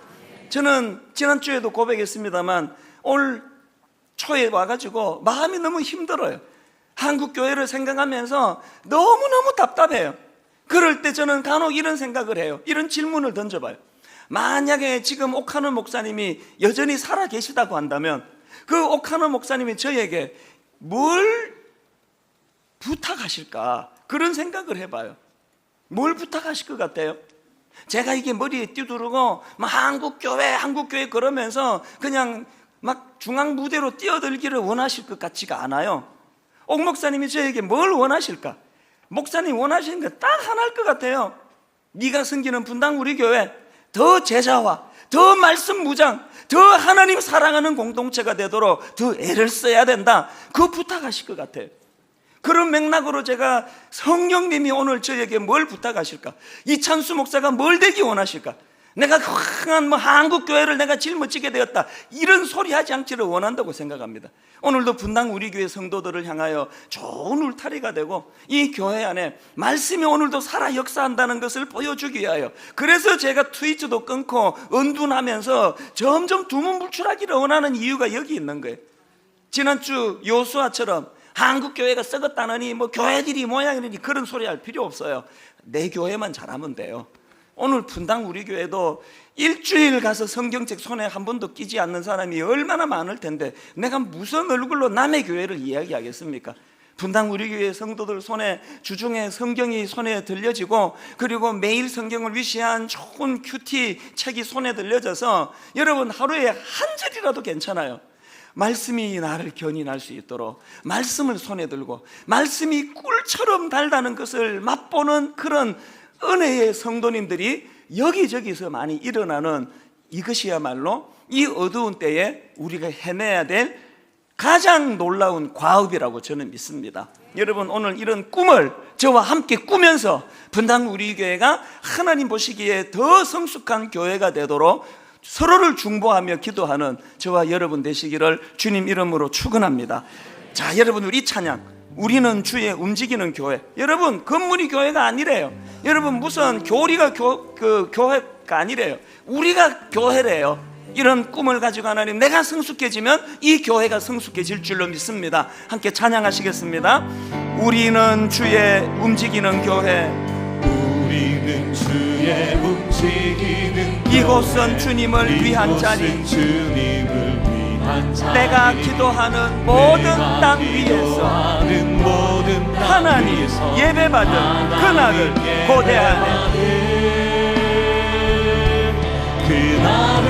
저는 지난주에도 고백했습니다만 올 초에 와가지고 마음이 너무 힘들어요. 한국교회를 생각하면서 너무너무 답답해요. 그럴 때 저는 간혹 이런 생각을 해요. 이런 질문을 던져봐요. 만약에 지금 옥하는 목사님이 여전히 살아 계시다고 한다면 그 옥하는 목사님이 저에게 뭘 부탁하실까? 그런 생각을 해봐요. 뭘 부탁하실 것 같아요? 제가 이게 머리에 띄두르고 막 한국교회 그러면서 그냥 막 중앙 무대로 뛰어들기를 원하실 것 같지가 않아요. 옥 목사님이 저에게 뭘 원하실까? 목사님이 원하시는 게 딱 하나일 것 같아요. 네가 섬기는 분당 우리 교회 더 제자화, 더 말씀 무장, 더 하나님 사랑하는 공동체가 되도록 더 애를 써야 된다. 그거 부탁하실 것 같아요. 그런 맥락으로 제가 성령님이 오늘 저에게 뭘 부탁하실까? 이찬수 목사가 뭘 되기 원하실까? 내가 강한 한국 교회를 내가 짊어지게 되었다, 이런 소리 하지 않기를 원한다고 생각합니다. 오늘도 분당 우리 교회 성도들을 향하여 좋은 울타리가 되고 이 교회 안에 말씀이 오늘도 살아 역사한다는 것을 보여주기 위하여, 그래서 제가 트위터도 끊고 은둔하면서 점점 두문불출하기를 원하는 이유가 여기 있는 거예요. 지난주 요수아처럼 한국 교회가 썩었다느니 뭐 교회들이 모양이니 그런 소리 할 필요 없어요. 내 교회만 잘하면 돼요. 오늘 분당 우리 교회도 일주일 가서 성경책 손에 한 번도 끼지 않는 사람이 얼마나 많을 텐데 내가 무슨 얼굴로 남의 교회를 이야기하겠습니까? 분당 우리 교회 성도들 손에 주중에 성경이 손에 들려지고, 그리고 매일 성경을 위시한 좋은 큐티 책이 손에 들려져서 여러분 하루에 한 절이라도 괜찮아요. 말씀이 나를 견인할 수 있도록 말씀을 손에 들고 말씀이 꿀처럼 달다는 것을 맛보는 그런 은혜의 성도님들이 여기저기서 많이 일어나는, 이것이야말로 이 어두운 때에 우리가 해내야 될 가장 놀라운 과업이라고 저는 믿습니다. 여러분, 오늘 이런 꿈을 저와 함께 꾸면서 분당 우리 교회가 하나님 보시기에 더 성숙한 교회가 되도록 서로를 중보하며 기도하는 저와 여러분 되시기를 주님 이름으로 축원합니다. 자, 여러분, 우리 찬양, 우리는 주의 움직이는 교회. 여러분, 건물이 교회가 아니래요. 여러분, 무슨 교리가 교회가 아니래요. 우리가 교회래요. 이런 꿈을 가지고 하나님, 내가 성숙해지면 이 교회가 성숙해질 줄로 믿습니다. 함께 찬양하시겠습니다. 우리는 주의 움직이는 교회. 우리는 주의 움직이는 교회. 이곳은 주님을 위한 자리. 주님을 위한 자리. 내가 기도하는 모든 땅 위에서 하나님 예배받은 그날을 고대하네.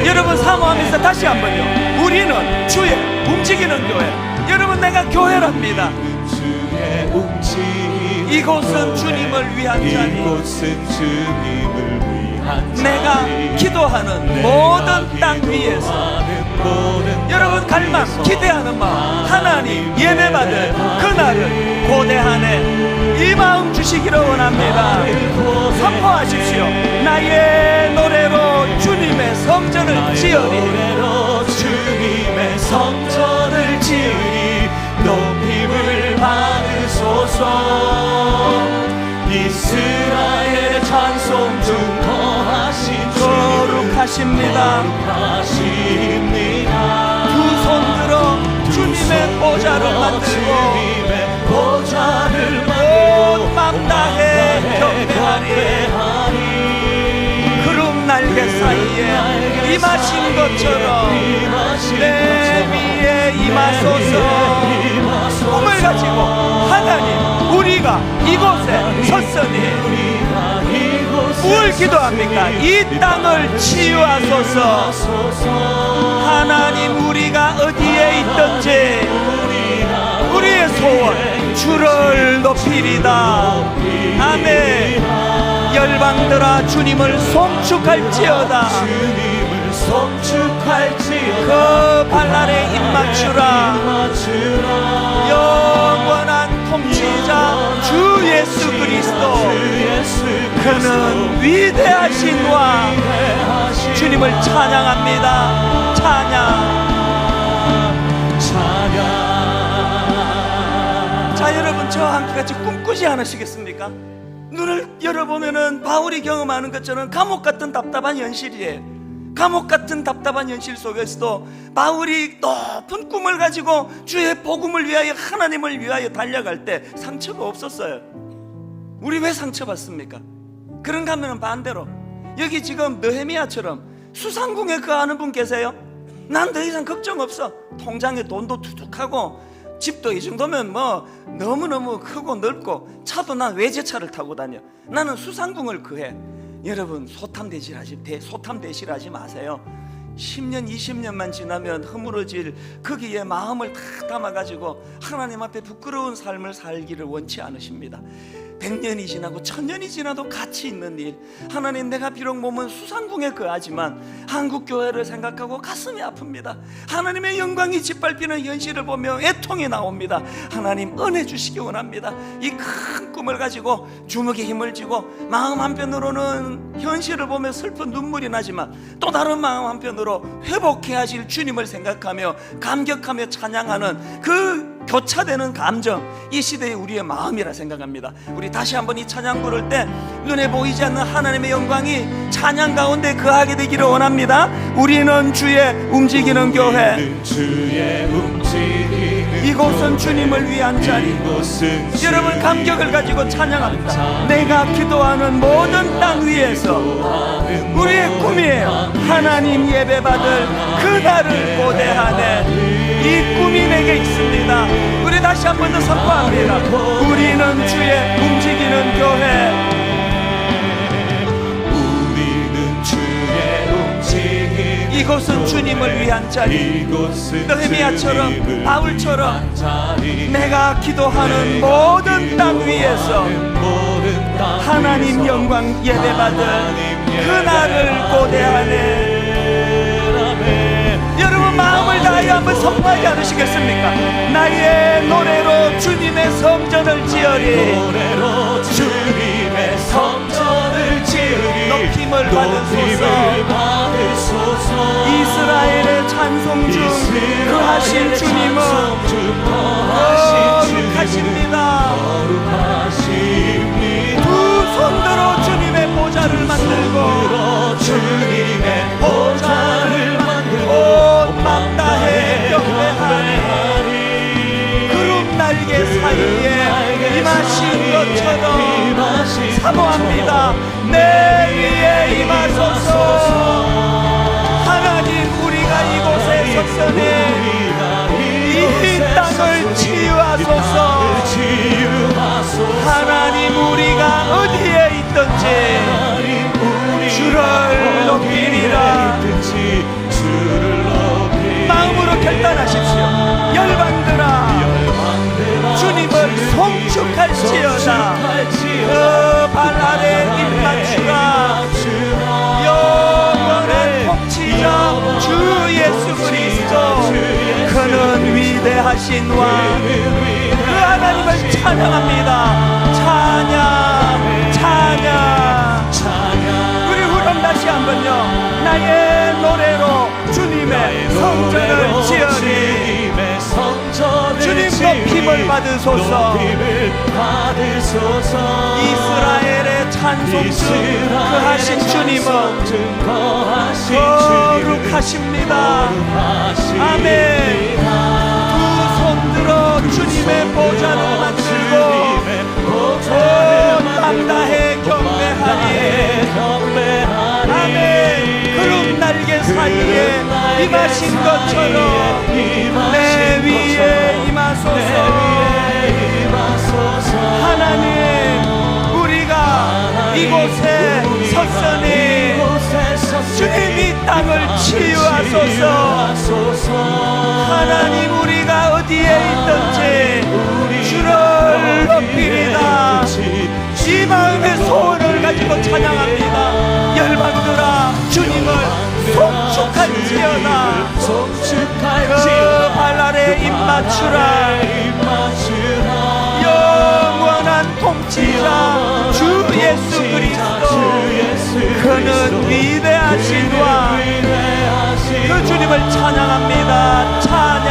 여러분, 사모하면서 다시 한번요. 우리는 주의 움직이는 교회. 여러분, 내가 교회랍니다. 이곳은 주님을 위한 자리. 내가 기도하는 모든 땅 위에서 여러분 갈망, 기대하는 마음, 하나님 예배받을 그날을 고대하네. 이 마음 주시기를 원합니다. 선포하십시오. 나의 노래로 주님의 성전을 지으리. 주님의 성전을 지으리. 높임을 받으소서. 이스라엘의 찬송 중 거하신 거룩하십니다. 두 손 들어 주님의 보좌를 만들고 온 맘다해 경배하리. 구름 날개 사이에 임하신 것처럼 내 위에 임하소서. 꿈을 가지고 하나님, 우리가 이곳에 섰으니 뭘 기도합니까? 이 땅을 치유하소서. 하나님, 우리가 어디에 있든지 우리의 소원 주를 높이리다. 아멘. 열방들아 주님을 송축할지어다. 그 발날에 입맞추라. 영원한 통치자 주 예수 그리스도, 그는 위대하신 왕. 주님을 찬양합니다. 찬양. 자, 여러분, 저와 함께 같이 꿈꾸지 않으시겠습니까? 눈을 열어보면은 바울이 경험하는 것처럼 감옥 같은 답답한 현실이에요. 감옥 같은 답답한 현실 속에서도 바울이 높은 꿈을 가지고 주의 복음을 위하여, 하나님을 위하여 달려갈 때 상처가 없었어요. 우리 왜 상처받습니까? 그런가 하면 반대로 여기 지금 느헤미야처럼 수상궁에 거하는 분 계세요? 난 더 이상 걱정 없어. 통장에 돈도 두둑하고 집도 이 정도면 뭐 너무너무 크고 넓고 차도 난 외제차를 타고 다녀. 나는 수상궁을 거해. 여러분, 소탐대실하지 마세요. 10년 20년만 지나면 허물어질 거기에 마음을 다 담아가지고 하나님 앞에 부끄러운 삶을 살기를 원치 않으십니다. 100년이 지나고 1000년이 지나도 가치 있는 일. 하나님, 내가 비록 몸은 수상궁에 거하지만 한국교회를 생각하고 가슴이 아픕니다. 하나님의 영광이 짓밟히는 현실을 보며 애통이 나옵니다. 하나님, 은혜 주시기 원합니다. 이 큰 꿈을 가지고 주먹에 힘을 쥐고 마음 한편으로는 현실을 보며 슬픈 눈물이 나지만 또 다른 마음 한편으로 회복해야 하실 주님을 생각하며 감격하며 찬양하는 그 교차되는 감정, 이 시대의 우리의 마음이라 생각합니다. 우리 다시 한번 이 찬양 부를 때 눈에 보이지 않는 하나님의 영광이 찬양 가운데 거하게 되기를 원합니다. 우리는 주의 움직이는 교회, 이곳은 주님을 위한 자리. 여러분, 감격을 가지고 찬양합니다. 내가 기도하는 모든 땅 위에서 우리의 꿈이에요. 하나님 예배받을 그날을 고대하네. 이 꿈이 내게 있습니다. 우리 다시 한 번 더 선포합니다. 우리는 주의 움직이는 교회. 우리는 주의 움직이는 이곳은 주님을 위한 자리. 느헤미야처럼, 바울처럼 내가 기도하는 모든 땅 위에서 하나님 영광 예배받을 그날을 고대하네. 여러분, 마음을 다하여 한번 선포하지 않으시겠습니까? 나의 노래로 주님의 성전을 지으리. 노래로 주님의 성전을 지으리. 높임을 받으소서. 이스라엘의 찬송 중 거하신 주님은 거룩하십니다. 두 손들어 주님의 보좌를 만들고 주님의 보좌를 만들고 온 망다해 경배하니 구름 날개 사이에 임하신 것처럼 사모합니다. 내 위에 임하소서. 하나님, 우리가 이곳에 섰으니 이 땅을 치유하소서. 하나님, 우리가 어디에 있든지 주를 높이리라. 마음으로 결단하십시오. 열방들아, 주님을 송축할지어다. 그 발 아래 입맞추라. 영원한 통치자 주 예수 그리스도, 그는 위대하신 왕, 그 하나님을 찬양합니다. 찬양, 찬양. 우리 후렴 다시 한번요. 나의 노래로 주님의 성전을 지으리. 주님 높임을 받으소서. 이스라엘의 찬송 중 거하신 주님은 거룩하십니다. 아멘. 두 손들어 주님의 보좌를 만들고 온 망다해 경배하니. 아멘. 구름 날개 사이에 임하신 것처럼 내 위에 임하소서. 하나님, 우리가 이곳에 섰으니 주님이 땅을 치유하소서. 하나님, 우리가 어디에 있든지 주를 높이리다. 이 마음의 소원을 가지고 찬양합니다. 열방들아, 주님을 송축할지어다. 그 발 아래 입맞추라. 영원한 통치자 주 예수 그리스도, 그는 위대하신 왕, 그 주님을 찬양합니다. 찬양,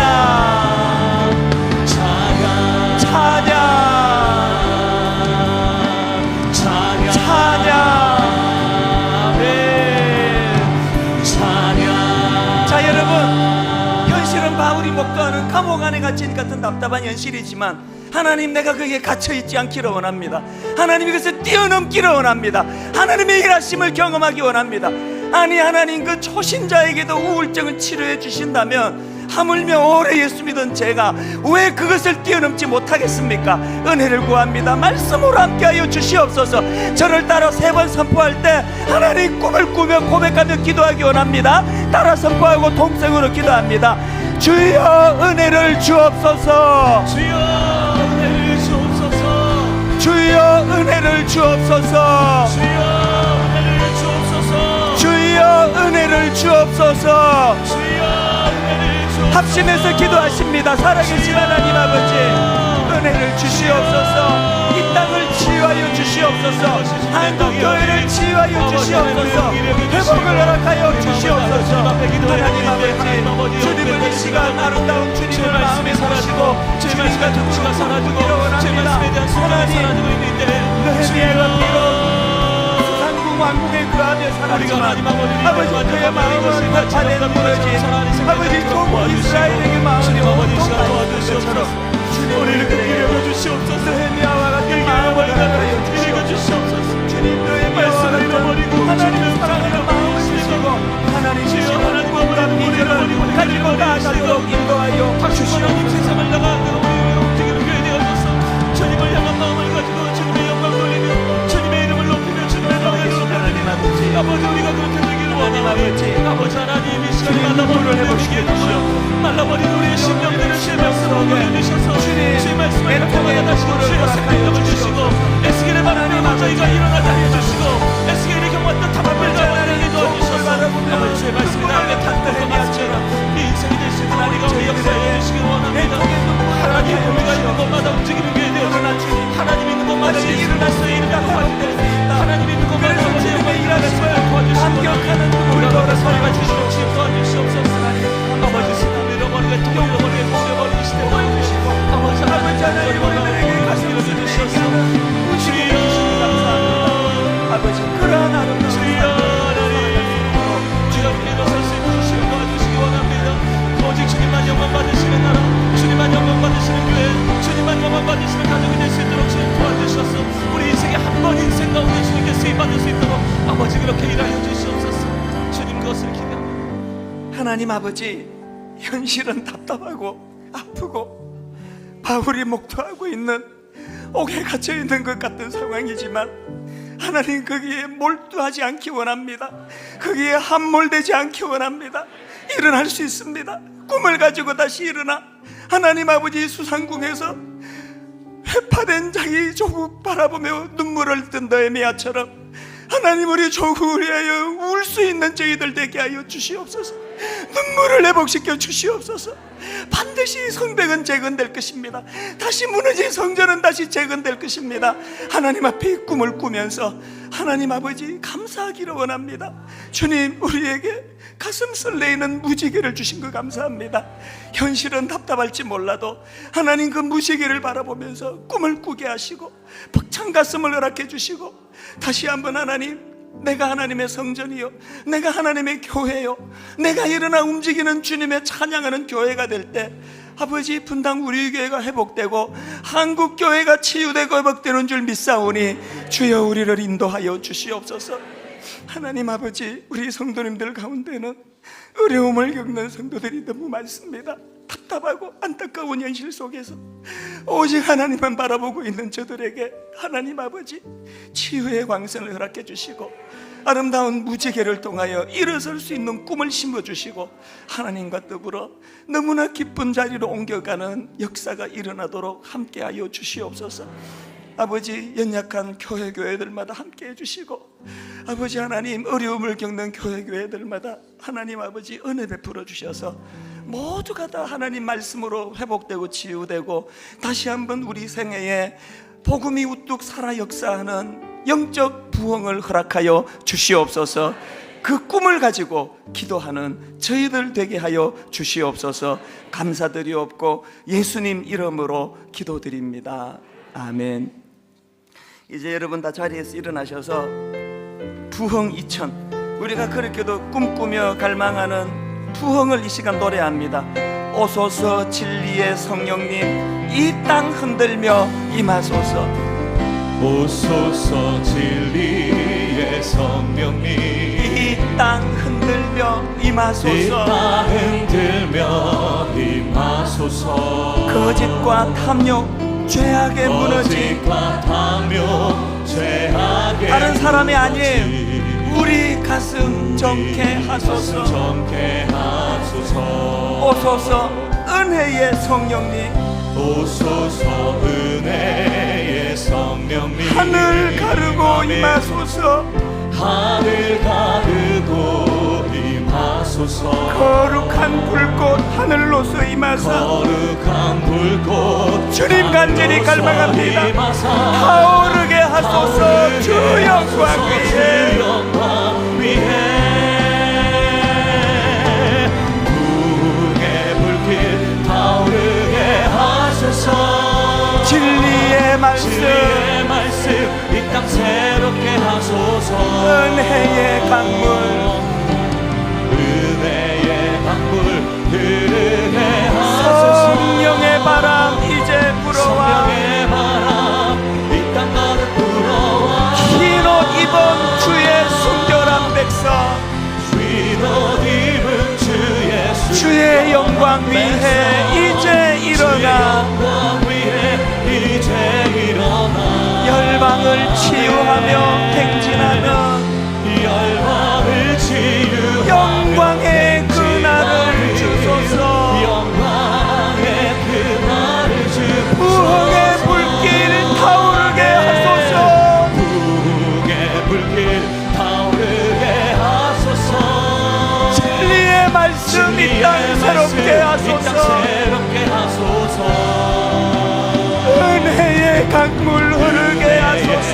찬양, 찬양. 자, 여러분, 현실은 바울이 목도하는 감옥 안에 갇힌 같은 답답한 현실이지만 하나님, 내가 거기에 갇혀있지 않기를 원합니다. 하나님, 이것을 뛰어넘기를 원합니다. 하나님의 일하심을 경험하기 원합니다. 아니, 하나님, 그 초신자에게도 우울증을 치료해 주신다면 하물며 오래 예수 믿은 제가 왜 그것을 뛰어넘지 못하겠습니까? 은혜를 구합니다. 말씀으로 함께하여 주시옵소서. 저를 따라 3번 선포할 때 하나님, 꿈을 꾸며 고백하며 기도하기 원합니다. 따라 선포하고 동성으로 기도합니다. 주여 은혜를 주옵소서. 주여 은혜를 주옵소서. 주여 은혜를 주옵소서. 주여 은혜를 주옵소서. 주여 은혜를 주옵소서. 주여 은혜를 주옵소서. 합심해서 기도하십니다. 살아계신 하나님 아버지, 은혜를 주시옵소서. 이 땅을 치유하여 주시옵소서. 한국 교회를 치유하여 주시옵소서. 회복을 허락하여 주시옵소서. 하나님 아버지, 주님을 이 시간 아름다운 주님을 마음에 모시고 주님 같은 주가 사라지고 제 말씀에 대한 소망이 사라지고 있는데 느헤미야가 비록 수상궁 왕궁에 그하며 살았지만 아버지 그의 마음은 파파된 무너진 아버지 종 이스라엘에게 마음이 온통하신 것처럼 우리를 긍휼히 주시옵소서. 느헤미야와 같은 마음을 허락하여 주시옵소서. 주님 느헤미야와 말씀을 잃어버리고 하나님의 사랑하는 마음을 주시고 하나님 주시고 하나님과 비전을 가지고 나아가도록 인도하여 주시옵소서. 세상을 나가고 우리를 움직이는 교회 되어서 주님을 향한 마음을 가지고 주님의 영광 돌리며 주님의 이름을 높이며 주님의 명예를 높이며 아버지 우리가 그렇게 되기를 원하오니 아버지 하나님 이 시간에 말라버린 우리에게 주시오. 말라버린 우리의 심령들을 주의 말씀으로 올려주셔서 주의 말씀을 통하여 다시 주의 생명을 주시고 에스겔의 바람이 저희가 일어나게 해주시고 에스겔의 경험했던 답답을 자원하게 도와주셔서 아버지 주의 말씀이 나에게 단단해야처럼 이 인생이 될 수 있는 우리가 우리 역사해 주시길 원합니다. 하나님 우리가 있는 곳마다 움직이는 교회 되어주나 하나님 있는 곳마다 일어날 수 있는 도와주십니다. 하나님 있는 곳마다 아버지 영광 일하는 수를 도와주시고 우리가 오늘 소리가 주시옵시고 도와주시옵소서. 아버지 신앙을 잃어버리게 또 잃어버리게 버려버리기 시대 도와주시고 아버지 하나님 우리들에게 가슴을 주시옵소서. 주여 아버지 그러한 아름다운 주여 주여 일어설 수 있는 주시고 도와주시기 원합니다. 오직 주님만 영광 받으시는 나라 주님만 영광 받으시는 교회 주님만 영광 받으시는 가족이 될 수 있도록 주님 도와주셔서 우리 인생에 한 번 인생 가운데 주님께 쓰임받을 수 있도록 아버지 그렇게 일하여 주시옵소서. 주님 그것을 기대합니다. 하나님 아버지, 현실은 답답하고 아프고 바울이 목도하고 있는 옥에 갇혀 있는 것 같은 상황이지만 하나님 거기에 몰두하지 않기 원합니다. 거기에 함몰되지 않기 원합니다. 일어날 수 있습니다. 꿈을 가지고 다시 일어나 하나님 아버지 수상궁에서 회파된 자기 조국 바라보며 눈물을 흘린 느헤미야처럼 하나님 우리 조국을 위하여 울 수 있는 저희들 되게 하여 주시옵소서. 눈물을 회복시켜 주시옵소서. 반드시 성벽은 재건될 것입니다. 다시 무너진 성전은 다시 재건될 것입니다. 하나님 앞에 꿈을 꾸면서 하나님 아버지 감사하기를 원합니다. 주님 우리에게 가슴 설레이는 무지개를 주신 거 감사합니다. 현실은 답답할지 몰라도 하나님 그 무지개를 바라보면서 꿈을 꾸게 하시고 벅찬 가슴을 허락해 주시고 다시 한번 하나님 내가 하나님의 성전이요 내가 하나님의 교회요 내가 일어나 움직이는 주님의 찬양하는 교회가 될 때 아버지 분당 우리 교회가 회복되고 한국 교회가 치유되고 회복되는 줄 믿사오니 주여 우리를 인도하여 주시옵소서. 하나님 아버지 우리 성도님들 가운데는 어려움을 겪는 성도들이 너무 많습니다. 답답하고 안타까운 현실 속에서 오직 하나님만 바라보고 있는 저들에게 하나님 아버지 치유의 광선을 허락해 주시고 아름다운 무지개를 통하여 일어설 수 있는 꿈을 심어주시고 하나님과 더불어 너무나 기쁜 자리로 옮겨가는 역사가 일어나도록 함께하여 주시옵소서. 아버지 연약한 교회들마다 함께해 주시고 아버지 하나님 어려움을 겪는 교회들마다 하나님 아버지 은혜 베풀어 주셔서 모두가 다 하나님 말씀으로 회복되고 치유되고 다시 한번 우리 생애에 복음이 우뚝 살아 역사하는 영적 부흥을 허락하여 주시옵소서. 그 꿈을 가지고 기도하는 저희들 되게 하여 주시옵소서. 감사드리옵고 예수님 이름으로 기도드립니다. 아멘. 이제 여러분 다 자리에서 일어나셔서 부흥 2000 우리가 그렇게도 꿈꾸며 갈망하는 부흥을 이 시간 노래합니다. 오소서 진리의 성령님 이 땅 흔들며 임하소서. 오소서 진리의 성령님 이 땅 흔들며 임하소서. 이 땅 흔들며 임하소서. 거짓과 탐욕 죄악에 무너진 거짓과 탐욕 죄악에 다른 사람이 아닌 우리 가슴 정케 하소서. 정케 하소서. 오소서 은혜의 성령님 오소서 은혜의 성령 하늘 가르고 임하소서. 하늘 가르고 임하소서. 거룩한 불꽃 하늘로서 임하사 거룩한 불꽃 주님 간절히 갈망합니다. 임하사 타오르게 하소서. 주 영광 주 위에 영광 위에 부흥의 불길 타오르게 하소서. 진리의 말씀 진리의 말씀 이 땅 새롭게 하소서. 은혜의 강물 은혜의 강물 흐르게 하소서. 성령의 바람 이제 불어와 성령의 바람 이 땅 가득 불어와 흰옷 입은 주의 순결한 백성 흰옷 입은 주의 영광 위에 이제 일어나 영광 위에 이제 일어나 열방을 치유하며 행진하며 열방을 치유하며 영광의 그날을 주소서. 영광의 그날을 주소서. 부흥의 불길 타오르게 하소서. 부흥의 불길 타오르게 하소서. 진리의 말씀 이 땅 새롭게 하소서. 은혜의 강물 흐르게 하소서.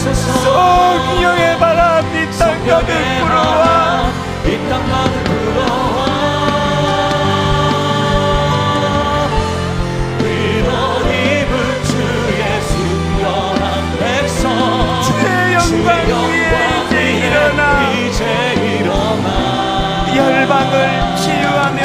성령의 바람 이 땅 가득 불어와 주의 영광 위에 이제 일어나 열방을 치유하며